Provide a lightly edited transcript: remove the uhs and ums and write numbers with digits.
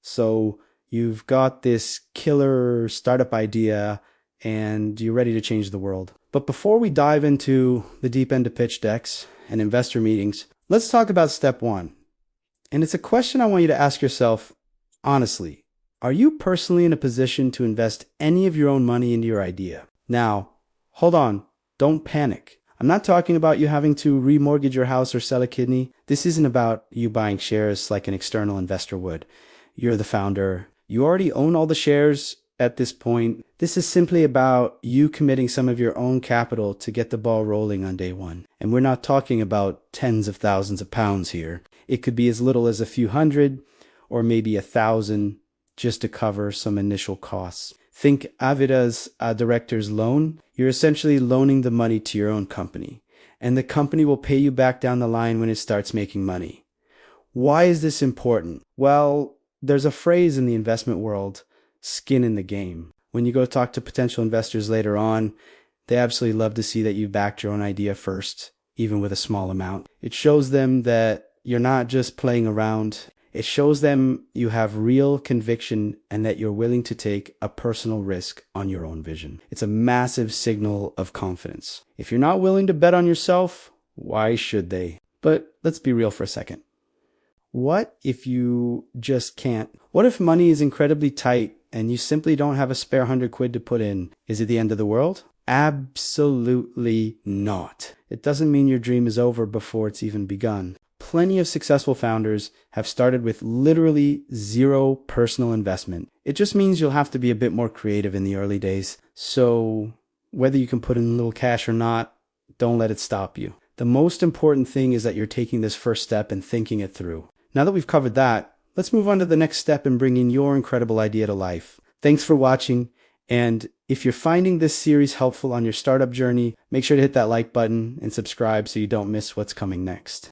So you've got this killer startup idea and you're ready to change the world. But before we dive into the deep end of pitch decks and investor meetings, let's talk about step one. And it's a question I want you to ask yourself honestly. Are you personally in a position to invest any of your own money into your idea? Now, hold on. Don't panic. I'm not talking about you having to remortgage your house or sell a kidney. This isn't about you buying shares like an external investor would. You're the founder. You already own all the shares at this point. This is simply about you committing some of your own capital to get the ball rolling on day one. And we're not talking about tens of thousands of pounds here. It could be as little as a few hundred or maybe 1,000 just to cover some initial costs. Think of it as a director's loan. You're essentially loaning the money to your own company, and the company will pay you back down the line when it starts making money. Why is this important? Well, there's a phrase in the investment world, skin in the game. When you go talk to potential investors later on, they absolutely love to see that you backed your own idea first, even with a small amount. It shows them that you're not just playing around. It shows them you have real conviction and that you're willing to take a personal risk on your own vision. It's a massive signal of confidence. If you're not willing to bet on yourself, why should they? But let's be real for a second. What if you just can't? What if money is incredibly tight and you simply don't have a spare £100 to put in? Is it the end of the world? Absolutely not. It doesn't mean your dream is over before it's even begun. Plenty of successful founders have started with literally zero personal investment. It just means you'll have to be a bit more creative in the early days. So whether you can put in a little cash or not, don't let it stop you. The most important thing is that you're taking this first step and thinking it through. Now that we've covered that, let's move on to the next step in bringing your incredible idea to life. Thanks for watching. And if you're finding this series helpful on your startup journey, make sure to hit that like button and subscribe so you don't miss what's coming next.